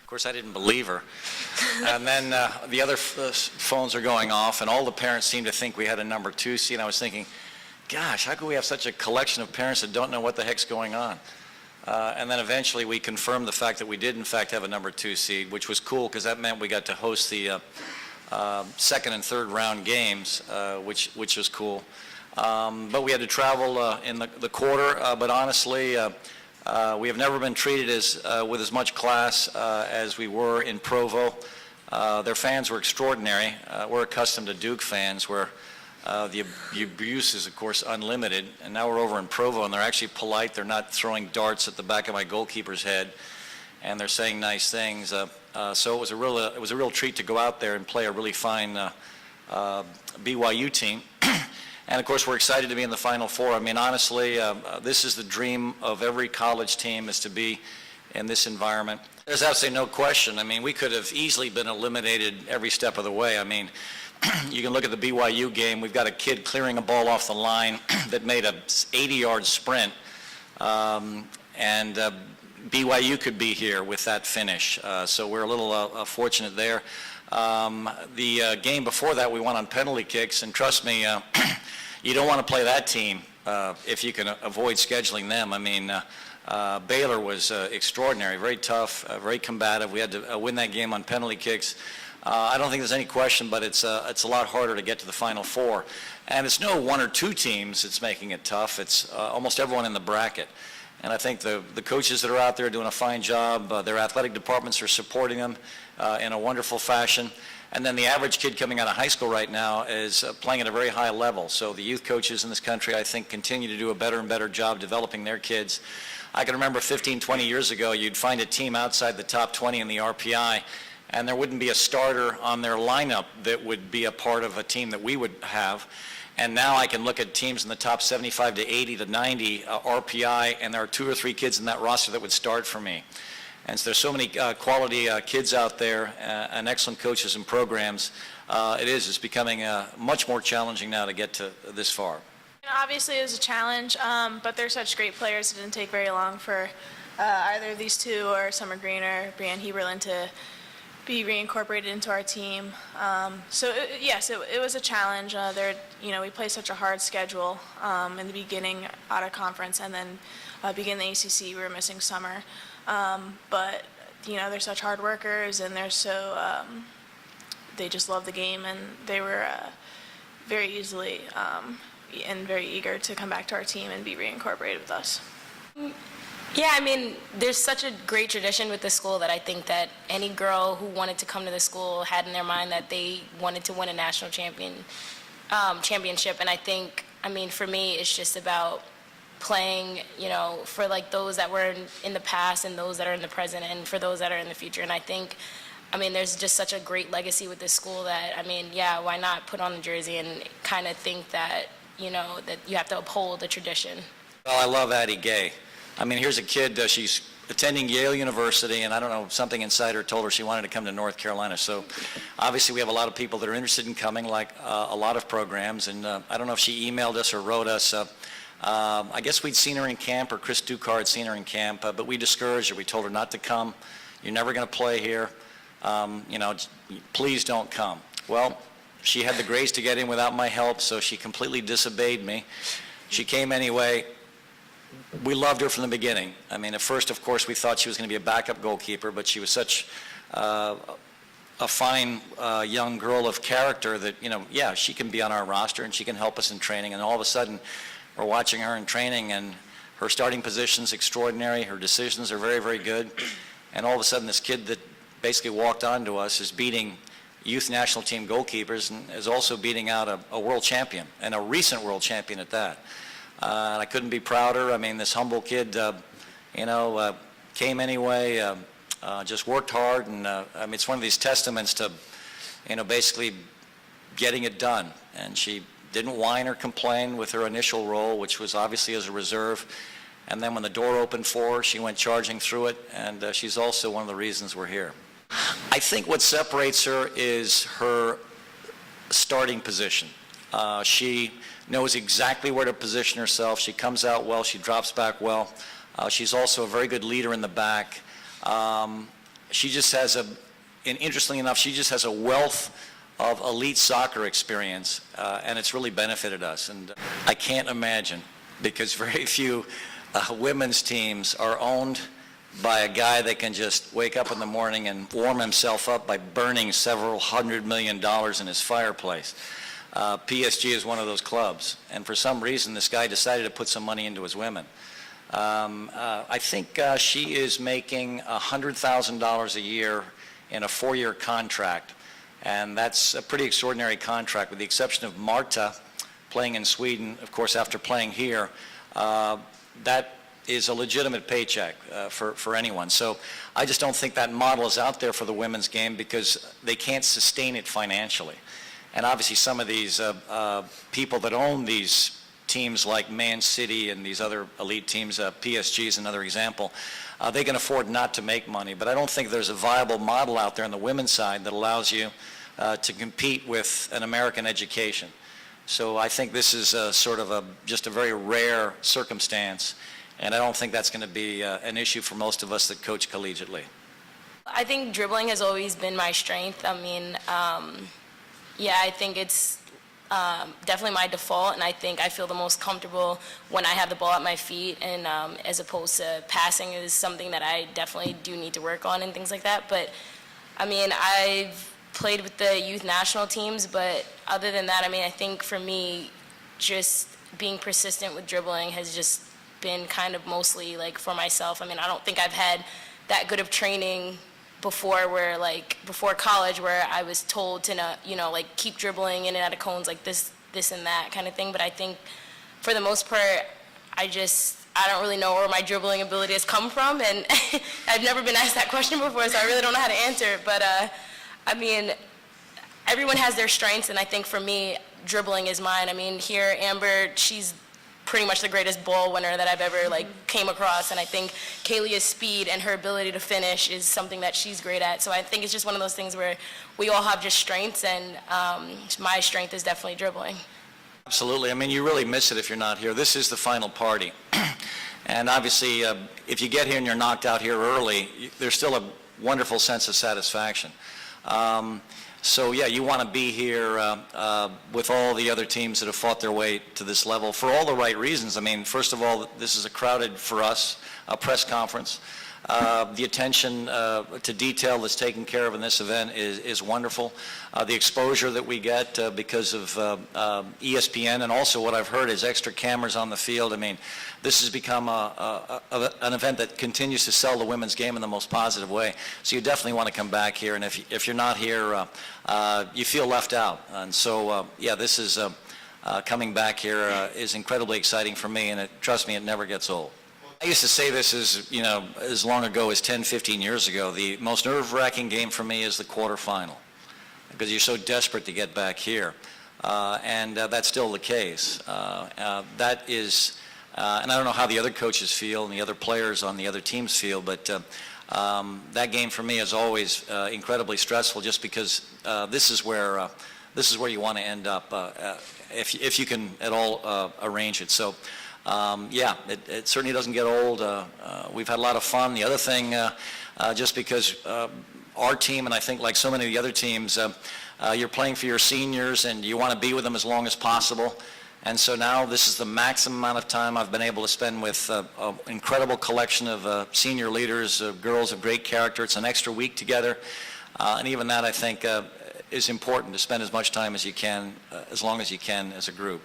course, I didn't believe her. And then the other phones are going off, and all the parents seem to think we had a number 2 seed. And I was thinking, gosh, how could we have such a collection of parents that don't know what the heck's going on? And then eventually we confirmed the fact that we did in fact have a number 2 seed, which was cool because that meant we got to host the second and third round games, which was cool. But we had to travel in the quarter, but honestly, we have never been treated with as much class as we were in Provo. Their fans were extraordinary. We're accustomed to Duke fans where the abuse is, of course, unlimited. And now we're over in Provo, and they're actually polite. They're not throwing darts at the back of my goalkeeper's head, and they're saying nice things. So it was a real treat to go out there and play a really fine BYU team. And of course, we're excited to be in the Final Four. I mean, honestly, this is the dream of every college team, is to be in this environment. There's absolutely no question. I mean, we could have easily been eliminated every step of the way. I mean, you can look at the BYU game. We've got a kid clearing a ball off the line that made a 80-yard sprint, and BYU could be here with that finish. So we're a little fortunate there. The game before that, we won on penalty kicks, and trust me, you don't want to play that team if you can avoid scheduling them. I mean, Baylor was extraordinary, very tough, very combative. We had to win that game on penalty kicks. I don't think there's any question, but it's a lot harder to get to the Final Four. And it's no 1 or 2 teams that's making it tough. It's almost everyone in the bracket. And I think the coaches that are out there are doing a fine job. Their athletic departments are supporting them in a wonderful fashion. And then the average kid coming out of high school right now is playing at a very high level. So the youth coaches in this country, I think, continue to do a better and better job developing their kids. I can remember 15, 20 years ago, you'd find a team outside the top 20 in the RPI, and there wouldn't be a starter on their lineup that would be a part of a team that we would have. And now I can look at teams in the top 75 to 80 to 90 RPI, and there are 2 or 3 kids in that roster that would start for me. And so there's so many quality kids out there and excellent coaches and programs. It's becoming much more challenging now to get to this far. Obviously it was a challenge, but they're such great players. It didn't take very long for either of these 2 or Summer Green or Brianne Heberlin to be reincorporated into our team. Yes, it was a challenge. We play such a hard schedule in the beginning out of conference, and then begin the ACC. We were missing Summer. But they're such hard workers, and they just love the game, and they were very easily and very eager to come back to our team and be reincorporated with us. Yeah, I mean, there's such a great tradition with the school that I think that any girl who wanted to come to the school had in their mind that they wanted to win a national championship. And I think, I mean, for me, it's just about playing, for like those that were in the past and those that are in the present and for those that are in the future. And I think, I mean, there's just such a great legacy with this school that, I mean, yeah, why not put on the jersey and kind of think that, that you have to uphold the tradition. Well, I love Addie Gay. I mean, here's a kid, she's attending Yale University, and I don't know, something inside her told her she wanted to come to North Carolina. So obviously we have a lot of people that are interested in coming, like a lot of programs. And I don't know if she emailed us or wrote us. I guess we'd seen her in camp, or Chris Ducar had seen her in camp, but we discouraged her. We told her not to come. You're never going to play here. Please don't come. Well, she had the grace to get in without my help, so she completely disobeyed me. She came anyway. We loved her from the beginning. I mean, at first, of course, we thought she was going to be a backup goalkeeper, but she was such a fine young girl of character that, yeah, she can be on our roster and she can help us in training. And all of a sudden, we're watching her in training, and her starting position's extraordinary. Her decisions are very, very good. And all of a sudden, this kid that basically walked onto us is beating youth national team goalkeepers and is also beating out a world champion, and a recent world champion at that. And I couldn't be prouder. I mean, this humble kid, came anyway, just worked hard, and I mean, it's one of these testaments to, basically getting it done. And she didn't whine or complain with her initial role, which was obviously as a reserve. And then when the door opened for her, she went charging through it, and she's also one of the reasons we're here. I think what separates her is her starting position. She knows exactly where to position herself. She comes out well. She drops back well. She's also a very good leader in the back. she just has and interestingly enough, she just has a wealth of elite soccer experience, and it's really benefited us. And I can't imagine, because very few women's teams are owned by a guy that can just wake up in the morning and warm himself up by burning several $100 million in his fireplace. PSG is one of those clubs, and for some reason this guy decided to put some money into his women. I think she is making $100,000 a year in a 4-year contract, and that's a pretty extraordinary contract, with the exception of Marta playing in Sweden. Of course, after playing here, that is a legitimate paycheck for anyone. So I just don't think that model is out there for the women's game, because they can't sustain it financially. And obviously some of these people that own these teams like Man City and these other elite teams, PSG is another example, they can afford not to make money. But I don't think there's a viable model out there on the women's side that allows you to compete with an American education. So I think this is sort of just a very rare circumstance, and I don't think that's going to be an issue for most of us that coach collegiately. I think dribbling has always been my strength. I mean, yeah, I think it's definitely my default, and I think I feel the most comfortable when I have the ball at my feet, and as opposed to passing is something that I definitely do need to work on and things like that. But I mean, I've played with the youth national teams, but other than that, I mean, I think for me, just being persistent with dribbling has just been kind of mostly like for myself. I mean, I don't think I've had that good of training before, where like before college, where I was told to like keep dribbling in and out of cones, like this and that kind of thing. But I think for the most part, I don't really know where my dribbling ability has come from, and I've never been asked that question before, so I really don't know how to answer it. But I mean, everyone has their strengths, and I think for me, dribbling is mine. I mean, here, Amber, she's pretty much the greatest ball winner that I've ever came across, and I think Kaylia's speed and her ability to finish is something that she's great at. So I think it's just one of those things where we all have just strengths, and my strength is definitely dribbling. Absolutely. I mean, you really miss it if you're not here. This is the final party. And obviously, if you get here and you're knocked out here early, there's still a wonderful sense of satisfaction. So yeah, you want to be here with all the other teams that have fought their way to this level for all the right reasons. I mean, first of all, this is a crowded, for us, a press conference. The attention to detail that's taken care of in this event is wonderful. The exposure that we get because of ESPN, and also what I've heard is extra cameras on the field. I mean, this has become an event that continues to sell the women's game in the most positive way. So you definitely want to come back here, and if you're not here, you feel left out. And so, yeah, this is coming back here is incredibly exciting for me, and trust me, it never gets old. I used to say this as long ago as 10, 15 years ago. The most nerve-wracking game for me is the quarterfinal, because you're so desperate to get back here. And that's still the case. That is, and I don't know how the other coaches feel and the other players on the other teams feel, but that game for me is always incredibly stressful, just because this is where you want to end up if you can at all arrange it. So. Yeah, it certainly doesn't get old. We've had a lot of fun. The other thing, just because our team, and I think like so many of the other teams, you're playing for your seniors and you want to be with them as long as possible. And so now this is the maximum amount of time I've been able to spend with an incredible collection of senior leaders, girls of great character. It's an extra week together. And even that, I think, is important, to spend as much time as you can, as long as you can, as a group.